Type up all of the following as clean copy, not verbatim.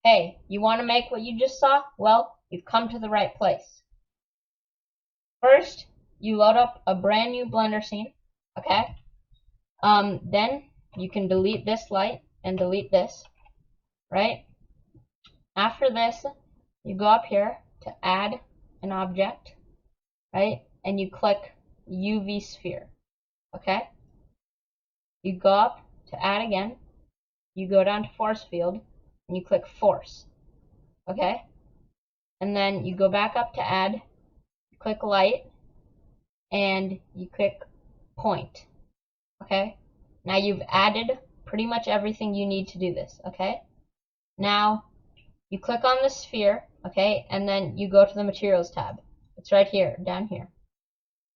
Hey, you want to make what you just saw? Well, you've come to the right place. First, you load up a brand new Blender scene, okay? Then you can delete this light and delete this, right? After this, you go up here to add an object, right? And you click UV sphere, okay? You go up to add again, you go down to force field, and you click force, okay? And then you go back up to add, click light, and you click point, okay? Now you've added pretty much everything you need to do this, okay? Now you click on the sphere, okay, and then you go to the materials tab. It's right here, down here,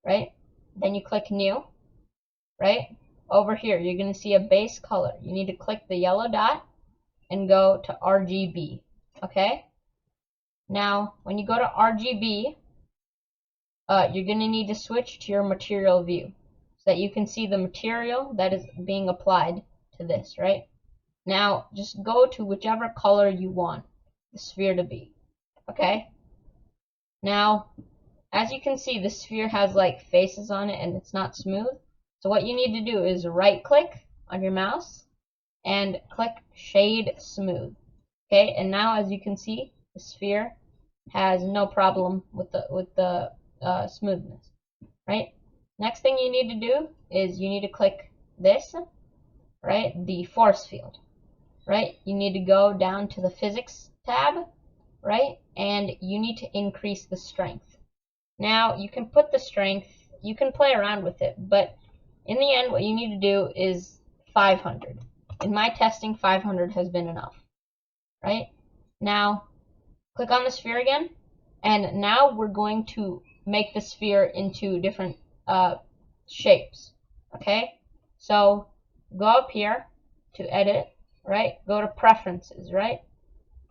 right? Then you click new, right? Over here, you're going to see a base color. You need to click the yellow dot and go to RGB, okay? Now, when you go to RGB, you're going to need to switch to your material view so that you can see the material that is being applied to this, right? Now, just go to whichever color you want the sphere to be, okay? Now, as you can see, the sphere has like faces on it and it's not smooth. So what you need to do is right click on your mouse and click shade smooth, okay? And now, as you can see, the sphere has no problem with the smoothness, right? Next thing you need to do is you need to click this, right? The force field, right? You need to go down to the physics tab, right? And you need to increase the strength. Now, you can put the strength, you can play around with it, but in the end, what you need to do is 500. In my testing, 500 has been enough, right? Now, click on the sphere again, and now we're going to make the sphere into different shapes, okay? So, go up here to edit, right? Go to preferences, right?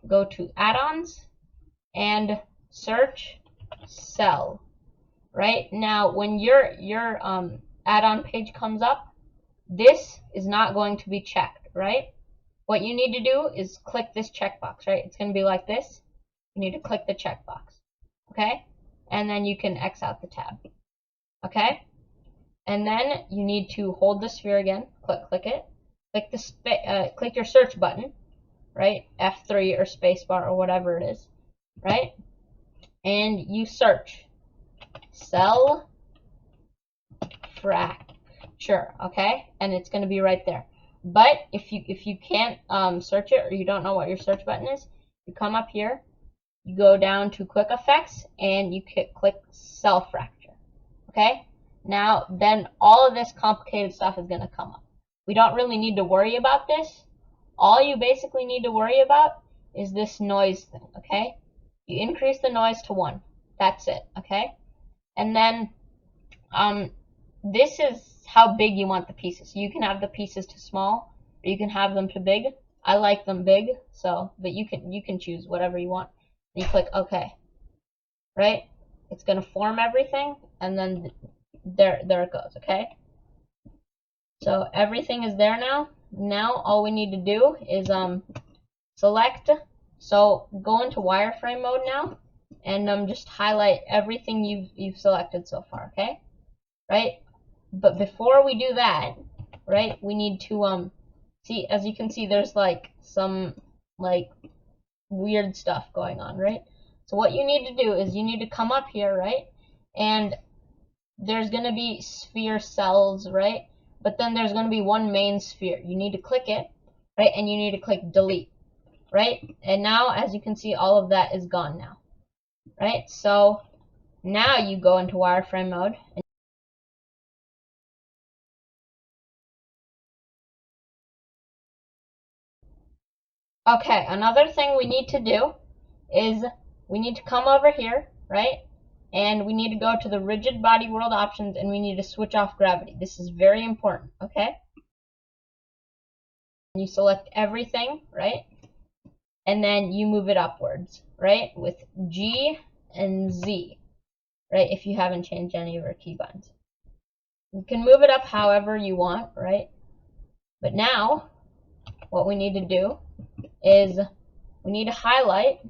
Go to add-ons and search cell, right? Now, when your add-on page comes up, this is not going to be checked, right? What you need to do is click this checkbox, right? It's going to be like this. You need to click the checkbox, okay? And then you can X out the tab, okay? And then you need to hold the sphere again, click it, click your search button, right? F3 or spacebar or whatever it is, right? And you search cell fracture, okay? And it's going to be right there. But if you can't search it or you don't know what your search button is, you come up here, you go down to quick effects, and you click cell fracture, okay? Now, then all of this complicated stuff is going to come up. We don't really need to worry about this. All you basically need to worry about is this noise thing, okay? You increase the noise to 1. That's it, okay? And then this is how big you want the pieces. So you can have the pieces to small, or you can have them to big. I like them big, so but you can choose whatever you want. You click OK, right? It's gonna form everything, and then there it goes. Okay. So everything is there now. Now all we need to do is select. So go into wireframe mode now, and just highlight everything you've selected so far. Okay, right? But before we do that, right, we need to see, as you can see, there's like some like weird stuff going on, right? So what you need to do is you need to come up here, right? And there's going to be sphere cells, right? But then there's going to be one main sphere. You need to click it, right? And you need to click delete, right? And now, as you can see, all of that is gone now, right? So now you go into wireframe mode. Okay, another thing we need to do is we need to come over here, right? And we need to go to the rigid body world options, and we need to switch off gravity. This is very important, okay? You select everything, right? And then you move it upwards, right? With G and Z, right? If you haven't changed any of your key buttons. You can move it up however you want, right? But now, what we need to do is we need to highlight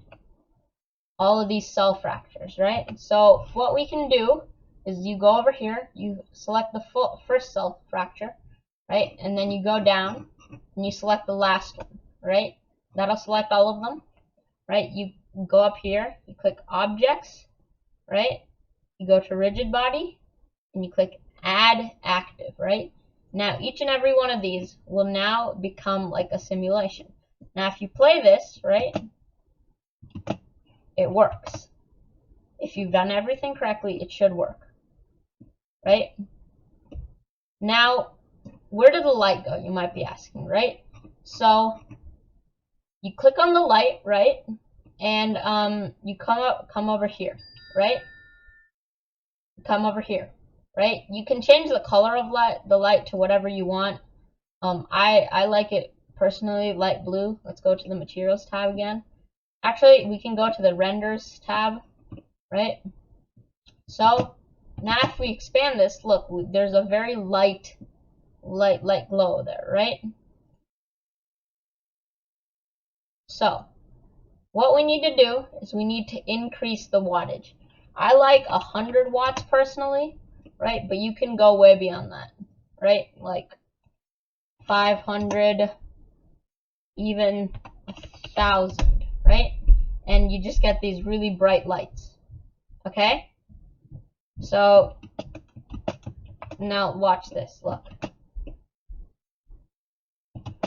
all of these cell fractures, right? So what we can do is you go over here, you select the first cell fracture, right? And then you go down and you select the last one, right? That'll select all of them, right? You go up here, you click Objects, right? You go to Rigid Body, and you click Add Active, right? Now each and every one of these will now become like a simulation. Now if you play this, right, it works. If you've done everything correctly, it should work, right? Now, where did the light go, you might be asking, right? So you click on the light, right? And you come over here, right? Come over here, right? You can change the color of the light to whatever you want. I like it personally light blue. Let's go to the materials tab again. Actually, we can go to the renders tab, right? So now if we expand this, look, there's a very light glow there, right? So what we need to do is we need to increase the wattage. I like 100 watts personally, right? But you can go way beyond that, right? Like 500, even 1,000, right? And you just get these really bright lights, okay? So now watch this, look.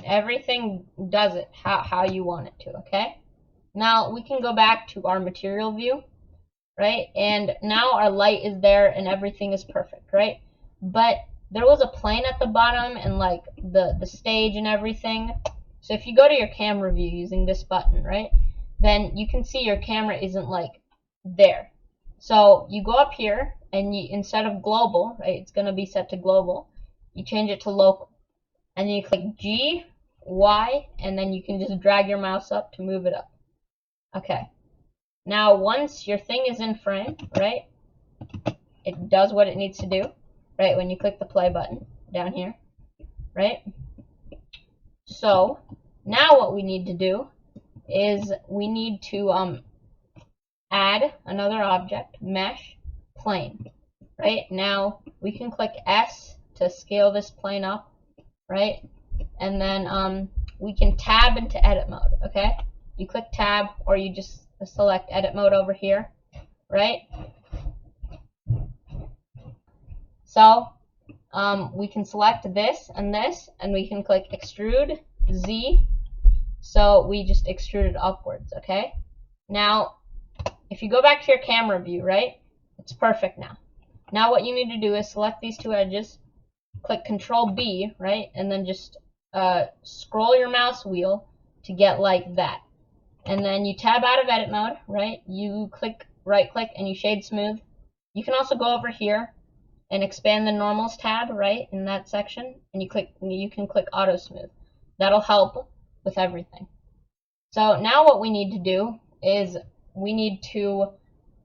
Everything does it how you want it to, okay? Now we can go back to our material view, right? And now our light is there and everything is perfect, right? But there was a plane at the bottom and like the stage and everything. So if you go to your camera view using this button, right, then you can see your camera isn't like there. So you go up here and instead of global, right, it's going to be set to global, you change it to local. And then you click G, Y, and then you can just drag your mouse up to move it up. Okay. Now once your thing is in frame, right, it does what it needs to do, right, when you click the play button down here, right? So now what we need to do is we need to add another object, mesh, plane, right? Now we can click S to scale this plane up, right? And then we can tab into edit mode, okay? You click tab or you just select edit mode over here, right? So we can select this, and we can click extrude Z, so we just extrude it upwards, okay? Now, if you go back to your camera view, right, it's perfect now. Now what you need to do is select these two edges, click Control B, right, and then just scroll your mouse wheel to get like that. And then you tab out of edit mode, right, you click right click and you shade smooth. You can also go over here and expand the normals tab, right, in that section, and you can click auto smooth. That'll help with everything. So now what we need to do is we need to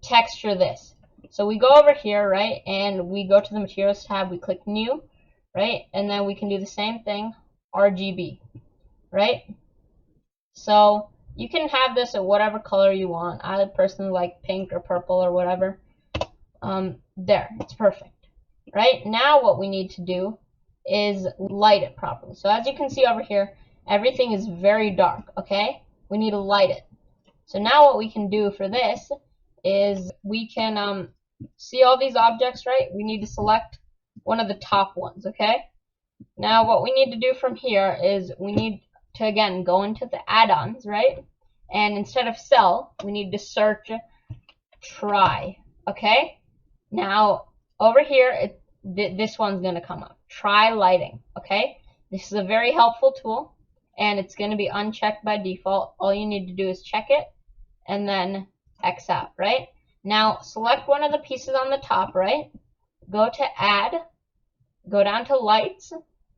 texture this. So we go over here, right, and we go to the materials tab, we click new, right, and then we can do the same thing, RGB, right? So you can have this at whatever color you want. I personally like pink or purple or whatever. There, it's perfect. Right, now what we need to do is light it properly. So as you can see over here, everything is very dark, okay? We need to light it. So now what we can do for this is we can see all these objects, right? We need to select one of the top ones, okay? Now what we need to do from here is we need to again go into the add-ons, right? And instead of cell, we need to search try, okay? Now over here, this one's going to come up. Try lighting, okay? This is a very helpful tool, and it's going to be unchecked by default. All you need to do is check it, and then X out, right? Now, select one of the pieces on the top, right? Go to Add, go down to Lights,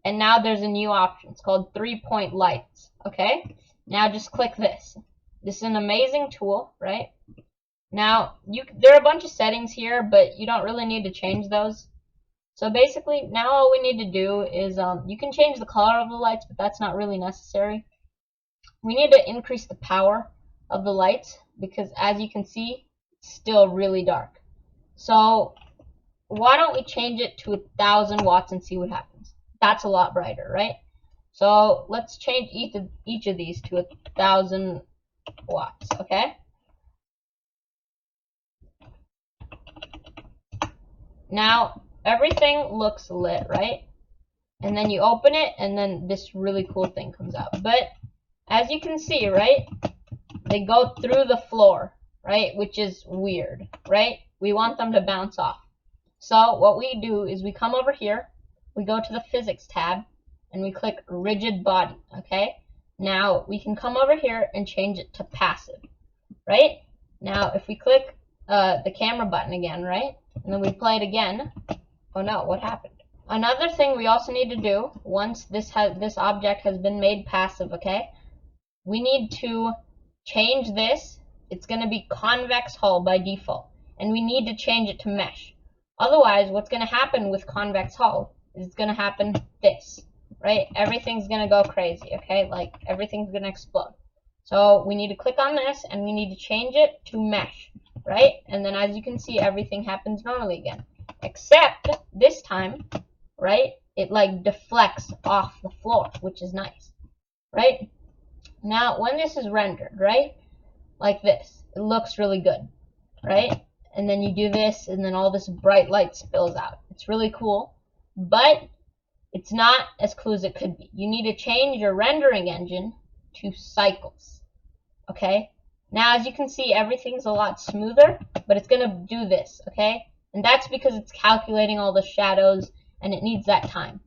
and now there's a new option. It's called 3-point lights, okay? Now just click this. This is an amazing tool, right? Now, there are a bunch of settings here, but you don't really need to change those. So basically, now all we need to do is, you can change the color of the lights, but that's not really necessary. we need to increase the power of the lights because as you can see, it's still really dark. So why don't we change it to 1,000 watts and see what happens? That's a lot brighter, right? So let's change each of these to 1,000 watts, okay? Now everything looks lit, right? And then you open it and then this really cool thing comes out. But as you can see, right, they go through the floor, right, which is weird, right? We want them to bounce off. So what we do is we come over here, we go to the physics tab, and we click rigid body, okay? Now we can come over here and change it to passive, right? Now if we click the camera button again, right, and then we play it again, oh no, what happened? Another thing we also need to do, once this object has been made passive, okay, we need to change this. It's going to be convex hull by default, and we need to change it to mesh. Otherwise, what's going to happen with convex hull is it's going to happen this, right? Everything's going to go crazy, okay? Like, everything's going to explode. So we need to click on this, and we need to change it to mesh, right? And then as you can see, everything happens normally again. Except, this time, right, it like deflects off the floor, which is nice, right? Now, when this is rendered, right, like this, it looks really good, right? And then you do this, and then all this bright light spills out. It's really cool, but it's not as cool as it could be. You need to change your rendering engine to cycles, okay? Now, as you can see, everything's a lot smoother, but it's going to do this, okay? And that's because it's calculating all the shadows, and it needs that time.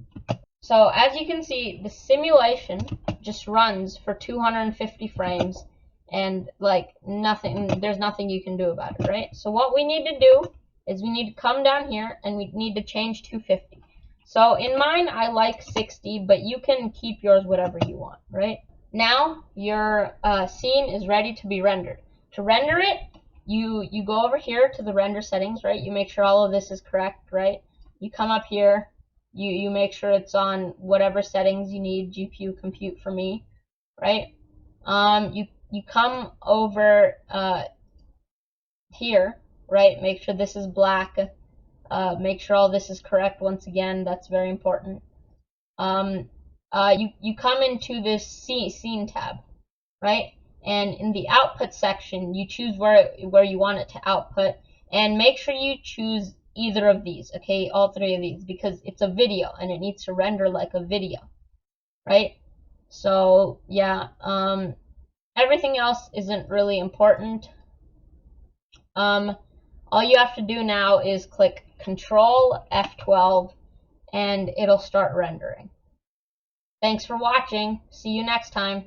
So, as you can see, the simulation just runs for 250 frames, and like nothing, there's nothing you can do about it, right? So what we need to do is we need to come down here and we need to change 250. So in mine, I like 60, but you can keep yours whatever you want, right? Now your scene is ready to be rendered. To render it, you go over here to the render settings, right? You make sure all of this is correct, right? You come up here, you make sure it's on whatever settings you need, GPU compute for me, right? You come over here, right? Make sure this is black. Make sure all this is correct. Once again, that's very important. You come into this scene tab, right? And in the output section, you choose where you want it to output, and make sure you choose either of these, okay? All three of these, because it's a video and it needs to render like a video, right? So yeah, everything else isn't really important. All you have to do now is click Control F12 and it'll start rendering. Thanks for watching. See you next time.